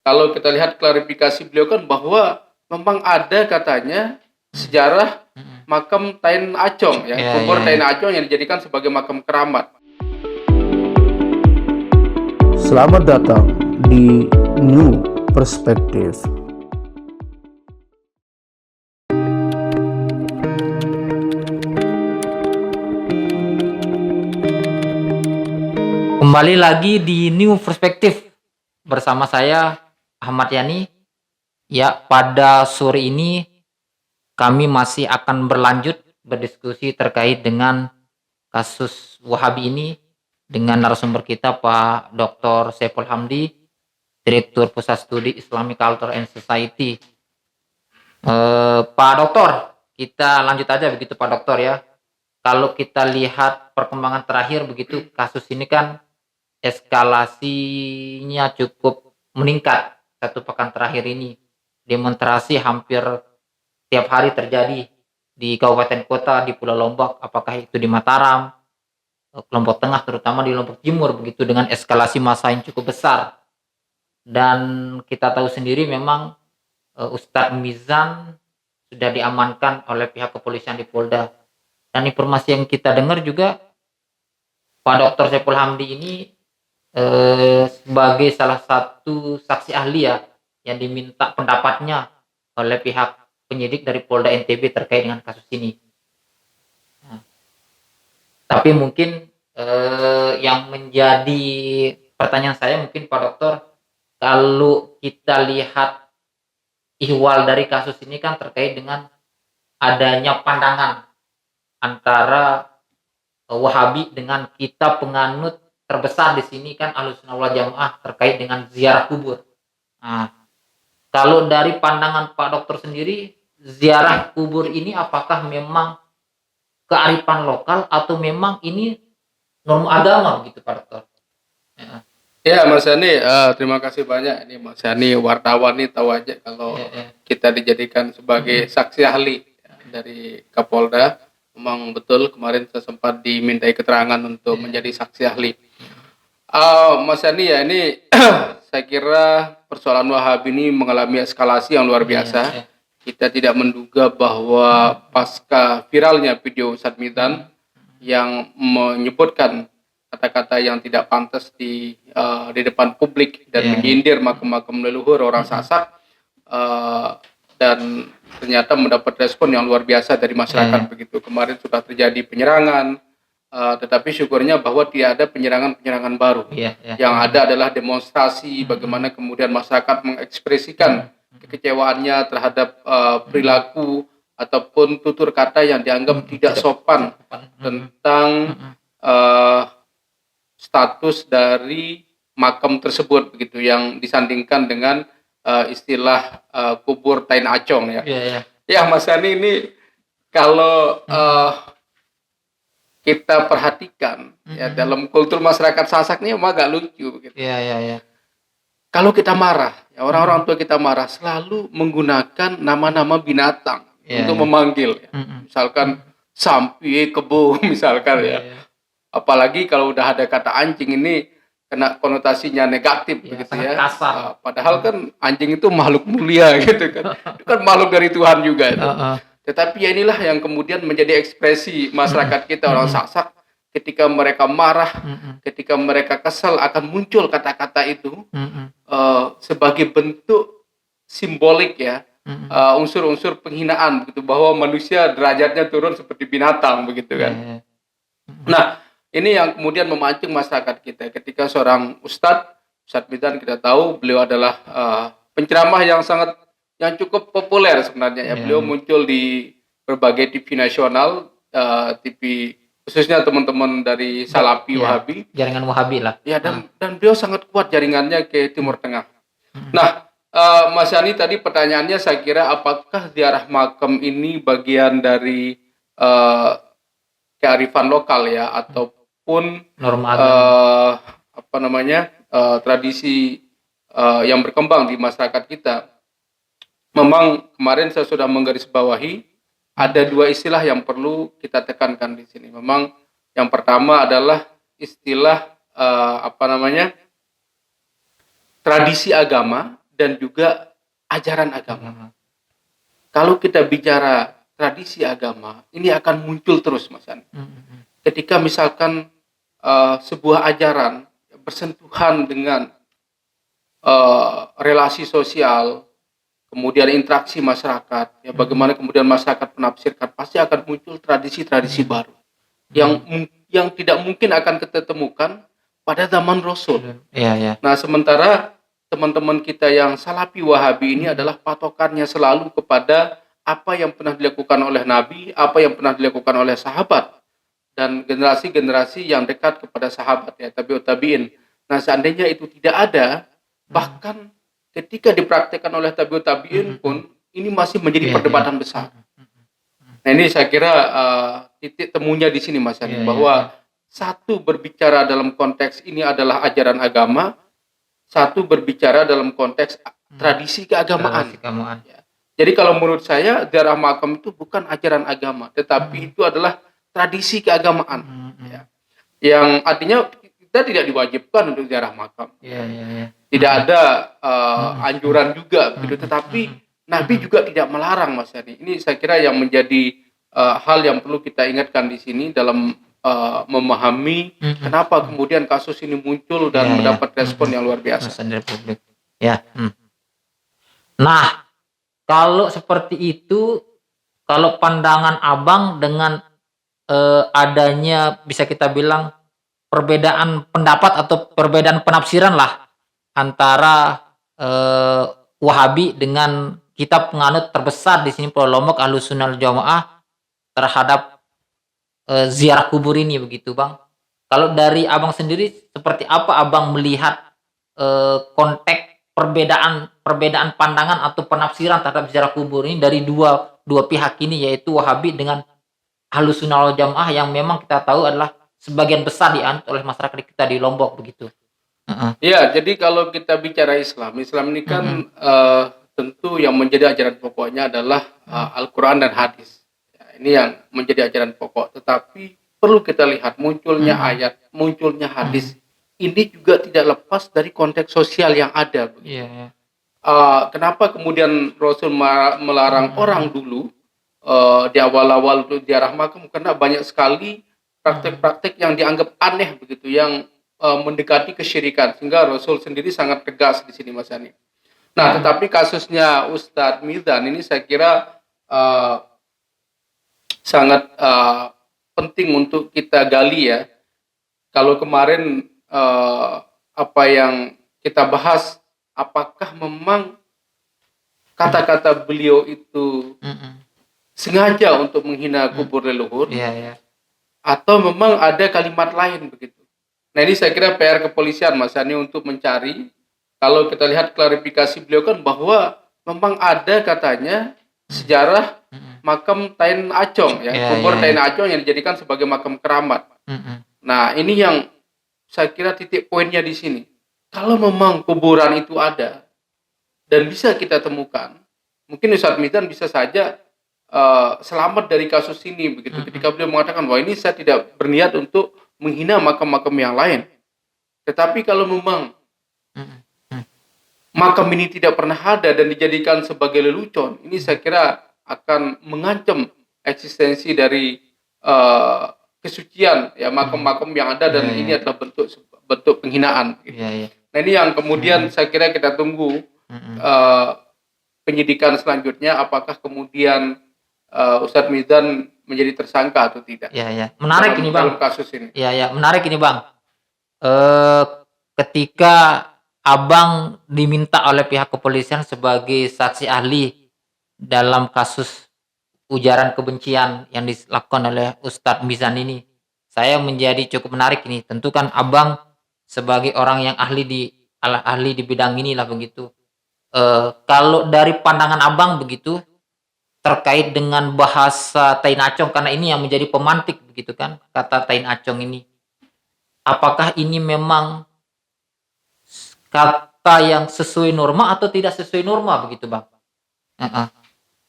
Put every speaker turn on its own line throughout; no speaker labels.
kalau kita lihat klarifikasi beliau kan bahwa memang ada katanya sejarah makam Tain Acong ya, kubur Tain Acong yang dijadikan sebagai makam keramat.
Selamat datang di New Perspective.
Kembali lagi di New Perspective bersama saya Ahmad Yani. Ya, pada sore ini kami masih akan berlanjut berdiskusi terkait dengan kasus Wahabi ini dengan narasumber kita Pak Dr. Saiful Hamdi, Direktur Pusat Studi Islamic Culture and Society. Pak Dokter, kita lanjut aja begitu Pak Dokter ya. Kalau kita lihat perkembangan terakhir begitu, kasus ini kan eskalasinya cukup meningkat satu pekan terakhir ini. Demonstrasi hampir tiap hari terjadi di kabupaten kota, di Pulau Lombok, apakah itu di Mataram, Lombok Tengah, terutama di Lombok Timur begitu, dengan eskalasi massa yang cukup besar. Dan kita tahu sendiri memang Ustadz Mizan sudah diamankan oleh pihak kepolisian di Polda. Dan informasi yang kita dengar juga Pak Dr. Saiful Hamdi ini sebagai salah satu saksi ahli ya yang diminta pendapatnya oleh pihak penyidik dari Polda NTB terkait dengan kasus ini. Nah, tapi mungkin yang menjadi pertanyaan saya mungkin Pak Dokter, kalau kita lihat ihwal dari kasus ini kan terkait dengan adanya pandangan antara Wahabi dengan kita penganut terbesar di sini kan Ahlussunnah wal Jamaah terkait dengan ziarah kubur. Nah, kalau dari pandangan Pak Dokter sendiri, ziarah kubur ini apakah memang kearifan lokal atau memang ini norma agama begitu Pak Dokter?
Ya Mas Yani, terima kasih banyak. Ini Mas Yani wartawan nih tahu aja kalau kita dijadikan sebagai saksi ahli dari Kapolda. Memang betul kemarin saya sempat dimintai keterangan untuk menjadi saksi ahli. Mas Yani ya ini saya kira persoalan Wahabi ini mengalami eskalasi yang luar biasa. Kita tidak menduga bahwa pasca viralnya video Ustadz Mizan yang menyebutkan kata-kata yang tidak pantas di depan publik dan menyindir makam-makam leluhur orang Sasak, dan ternyata mendapat respon yang luar biasa dari masyarakat begitu. Kemarin sudah terjadi penyerangan, tetapi syukurnya bahwa tidak ada penyerangan baru. Yang ada adalah demonstrasi bagaimana kemudian masyarakat mengekspresikan kekecewaannya terhadap perilaku ataupun tutur kata yang dianggap tidak sopan tentang status dari makam tersebut begitu, yang disandingkan dengan istilah kubur Tain Acong ya. Ya Mas Yani, ini kalau kita perhatikan ya dalam kultur masyarakat Sasak ini memang agak lucu begitu. Kalau kita marah, ya, orang-orang tua kita marah selalu menggunakan nama-nama binatang untuk memanggil. Ya. Misalkan sampi, kebo, misalkan ya. Apalagi kalau udah ada kata anjing, ini kena konotasinya negatif begitu ya. Padahal kan anjing itu makhluk mulia gitu kan. Itu kan makhluk dari Tuhan juga itu. Tetapi ya inilah yang kemudian menjadi ekspresi masyarakat kita orang Sasak. Ketika mereka marah, ketika mereka kesal, akan muncul kata-kata itu sebagai bentuk simbolik ya, unsur-unsur penghinaan begitu, bahwa manusia derajatnya turun seperti binatang begitu kan. Nah, ini yang kemudian memancing masyarakat kita. Ketika seorang Ustadz Mizan, kita tahu beliau adalah penceramah yang cukup populer sebenarnya ya. Beliau muncul di berbagai TV nasional, TV khususnya teman-teman dari Salafi Wahabi,
jaringan Wahabi lah.
Ya, dan beliau sangat kuat jaringannya ke Timur Tengah. Nah, Mas Yani tadi pertanyaannya saya kira apakah ziarah makam ini bagian dari kearifan lokal ya, ataupun
norma
tradisi yang berkembang di masyarakat kita. Memang kemarin saya sudah menggarisbawahi ada dua istilah yang perlu kita tekankan di sini. Memang yang pertama adalah istilah tradisi agama dan juga ajaran agama. Kalau kita bicara tradisi agama, ini akan muncul terus, Mas Ani. Ketika misalkan sebuah ajaran bersentuhan dengan relasi sosial, kemudian interaksi masyarakat, ya bagaimana kemudian masyarakat menafsirkan, pasti akan muncul tradisi-tradisi baru yang tidak mungkin akan kita temukan pada zaman Rasul. Nah, sementara teman-teman kita yang Salafi Wahabi ini adalah patokannya selalu kepada apa yang pernah dilakukan oleh Nabi, apa yang pernah dilakukan oleh sahabat, dan generasi-generasi yang dekat kepada sahabat, ya tabi'ut tabi'in. Nah, seandainya itu tidak ada, bahkan ketika dipraktikkan oleh tabi'ut tabi'in pun, ini masih menjadi perdebatan besar. Nah, ini saya kira titik temunya di sini, Mas Ani, bahwa satu berbicara dalam konteks ini adalah ajaran agama, satu berbicara dalam konteks tradisi keagamaan. Ya. Jadi kalau menurut saya, ziarah makam itu bukan ajaran agama, tetapi itu adalah tradisi keagamaan, ya. Yang artinya kita tidak diwajibkan untuk ziarah makam. Tidak ada anjuran juga, begitu. Tetapi Nabi juga tidak melarang, Mas Yani. Ini saya kira yang menjadi hal yang perlu kita ingatkan di sini dalam memahami kenapa kemudian kasus ini muncul dan mendapat respon yang luar biasa.
Nah, kalau seperti itu, kalau pandangan Abang dengan adanya bisa kita bilang perbedaan pendapat atau perbedaan penafsiran lah antara Wahabi dengan kitab penganut terbesar di sini Pulau Lombok, Ahlussunnah wal Jamaah, terhadap ziarah kubur ini, begitu Bang. Kalau dari Abang sendiri, seperti apa Abang melihat konteks perbedaan pandangan atau penafsiran terhadap ziarah kubur ini dari dua pihak ini, yaitu Wahabi dengan Ahlussunnah wal Jamaah, yang memang kita tahu adalah sebagian besar dianut oleh masyarakat kita di Lombok, begitu.
Ya, jadi kalau kita bicara Islam ini kan tentu yang menjadi ajaran pokoknya adalah Al-Quran dan hadis. Ya, ini yang menjadi ajaran pokok. Tetapi perlu kita lihat munculnya ayat, munculnya hadis. Ini juga tidak lepas dari konteks sosial yang ada. Kenapa kemudian Rasul melarang orang dulu di awal-awal untuk ziarah makam? Karena banyak sekali praktek-praktek yang dianggap aneh begitu, yang mendekati kesyirikan, sehingga Rasul sendiri sangat tegas di sini, Mas Yani. Nah, tetapi kasusnya Ustadz Mizan ini saya kira sangat penting untuk kita gali, ya. Kalau kemarin apa yang kita bahas, apakah memang kata-kata beliau itu sengaja untuk menghina kubur leluhur, atau memang ada kalimat lain begitu. Nah, ini saya kira PR kepolisian, Mas Yani, untuk mencari. Kalau kita lihat klarifikasi beliau kan bahwa memang ada katanya sejarah makam Tain Acong, ya, kubur Tain Acong yang dijadikan sebagai makam keramat. Nah, ini yang saya kira titik poinnya di sini. Kalau memang kuburan itu ada dan bisa kita temukan, mungkin Ustadz Mizan bisa saja selamat dari kasus ini begitu. Ketika beliau mengatakan bahwa ini saya tidak berniat untuk menghina makam-makam yang lain. Tetapi kalau memang makam ini tidak pernah ada dan dijadikan sebagai lelucon, ini saya kira akan mengancam eksistensi dari kesucian, ya, makam-makam yang ada, dan ini adalah bentuk penghinaan. Gitu. Nah, ini yang kemudian saya kira kita tunggu penyidikan selanjutnya, apakah kemudian Ustadz Mizan menjadi tersangka atau tidak.
Menarik ini Bang.
Dalam kasus ini.
Menarik ini Bang. Ketika Abang diminta oleh pihak kepolisian sebagai saksi ahli dalam kasus ujaran kebencian yang dilakukan oleh Ustadz Mizan ini, saya menjadi cukup menarik ini. Tentu kan Abang sebagai orang yang ahli di bidang inilah begitu. Kalau dari pandangan Abang begitu, terkait dengan bahasa Tain Acong, karena ini yang menjadi pemantik begitu kan, kata Tain Acong ini, apakah ini memang kata yang sesuai norma atau tidak sesuai norma begitu Bang?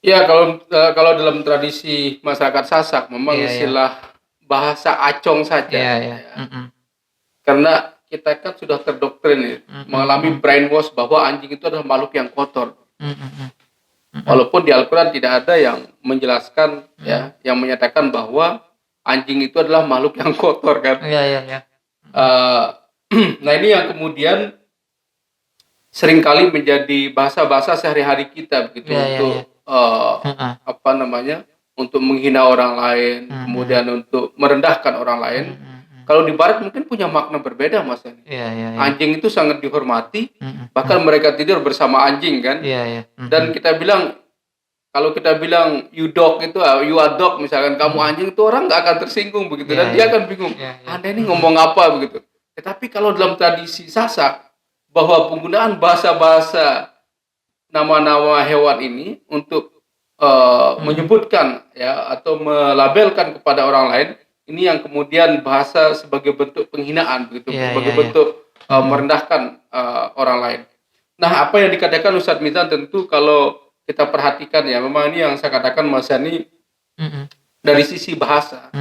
Ya, kalau dalam tradisi masyarakat Sasak memang istilah bahasa Acong saja. Karena kita kan sudah terdoktrin ya, mengalami brainwash bahwa anjing itu adalah makhluk yang kotor. Walaupun di Al-Quran tidak ada yang menjelaskan ya, yang menyatakan bahwa anjing itu adalah makhluk yang kotor kan. Nah ini yang kemudian seringkali menjadi bahasa-bahasa sehari-hari kita begitu untuk apa namanya, untuk menghina orang lain, kemudian untuk merendahkan orang lain. Kalau di Barat mungkin punya makna berbeda Mas. Anjing itu sangat dihormati, bahkan mereka tidur bersama anjing kan. Dan kita bilang, kalau kita bilang you dog itu, you are dog misalkan, kamu anjing, itu orang nggak akan tersinggung begitu, dan dia akan bingung, Anda ini ngomong apa begitu. Tetapi kalau dalam tradisi Sasak, bahwa penggunaan bahasa-bahasa nama-nama hewan ini untuk menyebutkan ya atau melabelkan kepada orang lain, ini yang kemudian bahasa sebagai bentuk penghinaan begitu, sebagai bentuk merendahkan orang lain. Nah, apa yang dikatakan Ustadz Mizan tentu kalau kita perhatikan ya, memang ini yang saya katakan Mas Yani, dari sisi bahasa.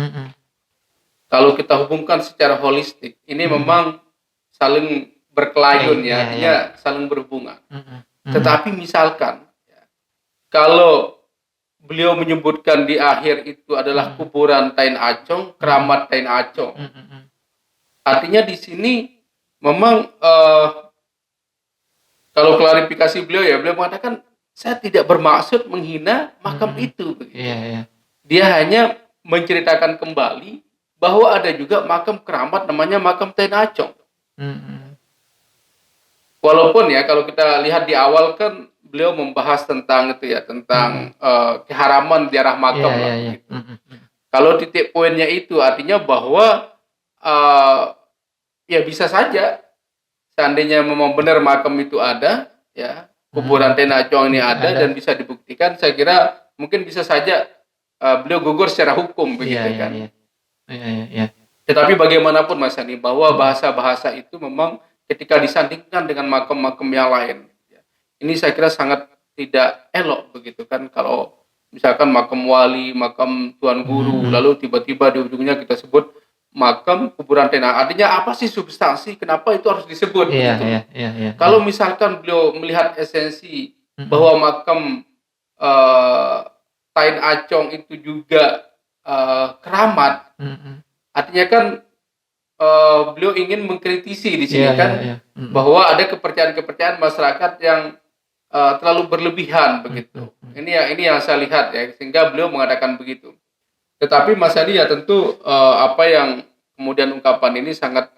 Kalau kita hubungkan secara holistik, ini memang saling berkelayun ya, artinya saling berhubungan. Tetapi misalkan ya, kalau beliau menyebutkan di akhir itu adalah kuburan Tain Acong, keramat Tain Acong, artinya di sini memang kalau klarifikasi beliau ya, beliau mengatakan saya tidak bermaksud menghina makam itu. Dia hanya menceritakan kembali bahwa ada juga makam keramat namanya makam Tain Acong. Walaupun ya kalau kita lihat di awal kan beliau membahas tentang itu ya, tentang keharaman ziarah makam gitu. Kalau titik poinnya itu artinya bahwa ya bisa saja seandainya memang benar makam itu ada ya, kuburan Tain Acong ini ada dan bisa dibuktikan, saya kira mungkin bisa saja beliau gugur secara hukum begitu kan. Tetapi bagaimanapun Mas Yani, bahwa bahasa-bahasa itu memang ketika disandingkan dengan makam-makam yang lain, ini saya kira sangat tidak elok begitu kan, kalau misalkan makam wali, makam tuan guru, lalu tiba-tiba di ujungnya kita sebut makam kuburan Tain Acong. Artinya apa sih substansi, kenapa itu harus disebut begitu? Kalau misalkan beliau melihat esensi bahwa makam Tain Acong itu juga keramat, artinya kan beliau ingin mengkritisi di sini bahwa ada kepercayaan-kepercayaan masyarakat yang terlalu berlebihan begitu. Ini yang saya lihat ya, sehingga beliau mengatakan begitu. Tetapi Mas Yani ya tentu apa yang kemudian ungkapan ini sangat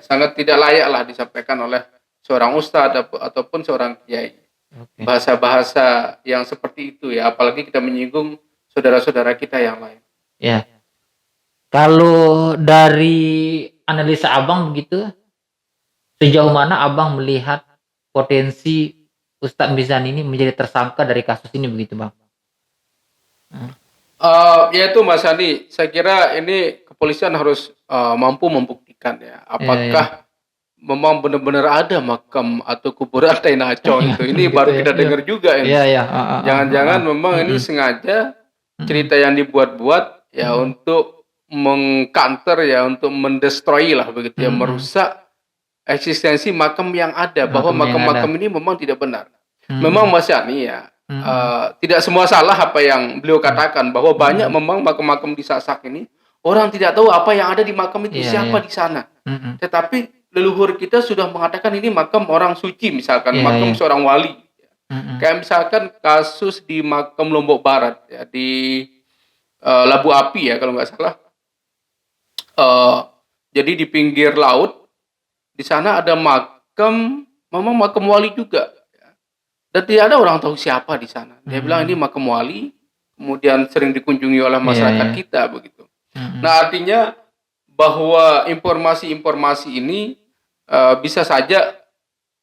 sangat tidak layak lah disampaikan oleh seorang ustadz ataupun seorang kiai. Bahasa-bahasa yang seperti itu ya, apalagi kita menyinggung saudara-saudara kita yang lain.
Ya. Kalau dari analisa Abang begitu, sejauh mana Abang melihat potensi Ustadz Mizan ini menjadi tersangka dari kasus ini begitu Bang?
Yaitu Mas Yani, saya kira ini kepolisian harus mampu membuktikan ya, apakah memang benar-benar ada makam atau kuburan Tain Acong itu. Ini baru kita dengar juga ini. Jangan-jangan memang ini sengaja cerita yang dibuat-buat ya untuk mengcounter ya, untuk mendestroy lah begitu ya, merusak eksistensi makam yang ada, bahwa makam-makam ini memang tidak benar. Memang Mas Yani ya, tidak semua salah apa yang beliau katakan, bahwa banyak memang makam-makam di Sasak ini orang tidak tahu apa yang ada di makam itu, siapa di sana. Tetapi leluhur kita sudah mengatakan ini makam orang suci misalkan, makam seorang wali. Kayak misalkan kasus di makam Lombok Barat ya, di Labu Api ya kalau nggak salah. Jadi di pinggir laut, di sana ada makam, memang makam wali juga, ya. Dan tidak ada orang tahu siapa di sana. Dia bilang ini makam wali, kemudian sering dikunjungi oleh masyarakat kita begitu. Nah artinya bahwa informasi-informasi ini bisa saja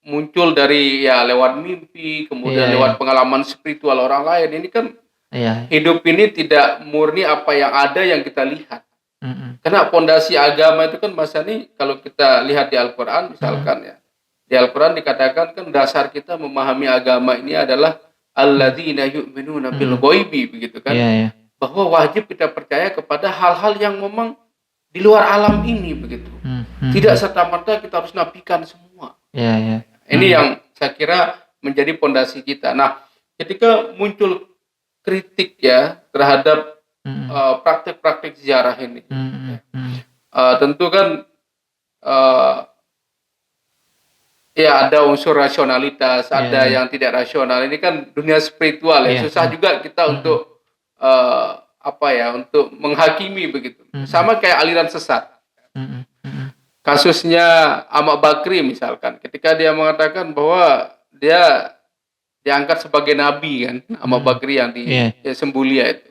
muncul dari ya lewat mimpi, kemudian lewat pengalaman spiritual orang lain. Ini kan hidup ini tidak murni apa yang ada yang kita lihat. Karena pondasi agama itu kan Mas Yani, kalau kita lihat di Al-Quran misalkan ya, di Al-Quran dikatakan kan dasar kita memahami agama ini adalah alladzina yu'minuna bil ghaibi begitu kan, bahwa wajib kita percaya kepada hal-hal yang memang di luar alam ini begitu. Tidak serta-merta kita harus nafikan semua. Ini yang saya kira menjadi pondasi kita. Nah, ketika muncul kritik ya terhadap praktek-praktek ziarah ini, tentu kan ya ada unsur rasionalitas, ada yang tidak rasional. Ini kan dunia spiritual ya, susah juga kita untuk untuk menghakimi begitu. Sama kayak aliran sesat. Kasusnya Ahmad Bakri misalkan, ketika dia mengatakan bahwa dia diangkat sebagai nabi kan, Ahmad Bakri yang di Sembulia itu.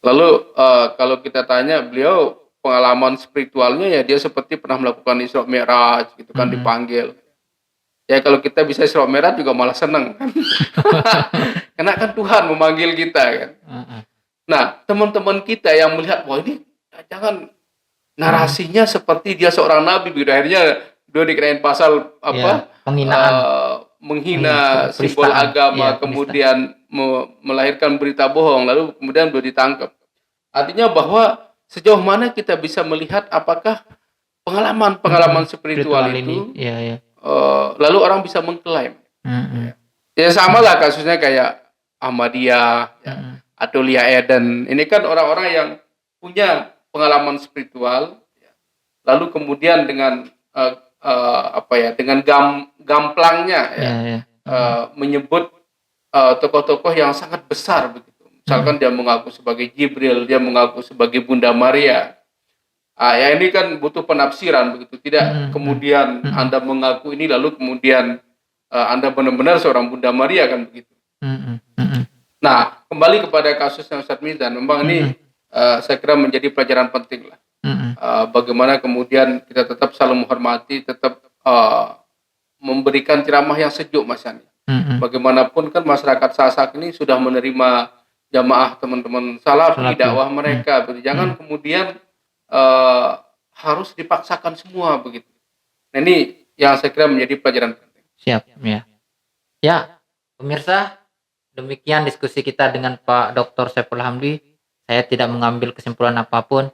Lalu kalau kita tanya beliau pengalaman spiritualnya ya dia seperti pernah melakukan Isra Mi'raj gitu kan, dipanggil. Ya kalau kita bisa Isra Mi'raj juga malah seneng kan. Karena kan Tuhan memanggil kita kan. Nah, teman-teman kita yang melihat wah ini jangan narasinya seperti dia seorang nabi, akhirnya dia dikenain pasal
penghinaan,
menghina simbol agama, kemudian melahirkan berita bohong, lalu kemudian dia ditangkap. Artinya bahwa sejauh mana kita bisa melihat apakah pengalaman spiritual itu lalu orang bisa mengklaim. Ya sama lah kasusnya kayak Ahmadiyah atau Lia Eden. Ini kan orang-orang yang punya pengalaman spiritual, lalu kemudian dengan dengan gamplangnya menyebut tokoh-tokoh yang sangat besar begitu. Misalkan dia mengaku sebagai Jibril, dia mengaku sebagai Bunda Maria. Ya ini kan butuh penafsiran begitu. Tidak kemudian Anda mengaku ini lalu kemudian Anda benar-benar seorang Bunda Maria kan begitu. Nah, kembali kepada kasusnya Ustadz Mizan, memang ini saya kira menjadi pelajaran penting lah. Bagaimana kemudian kita tetap saling menghormati, tetap memberikan ceramah yang sejuk Mas Yani. Bagaimanapun kan masyarakat Sasak ini sudah menerima jamaah teman-teman Salafi, dakwah mereka. Jangan kemudian harus dipaksakan semua begitu. Nah ini yang saya kira menjadi pelajaran penting.
Siap ya. Ya, pemirsa, demikian diskusi kita dengan Pak Dr. Saiful Hamdi. Saya tidak mengambil kesimpulan apapun.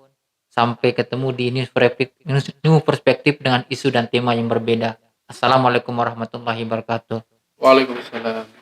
Sampai ketemu di New Perspektif dengan isu dan tema yang berbeda. Assalamualaikum warahmatullahi wabarakatuh.
Waalaikumsalam.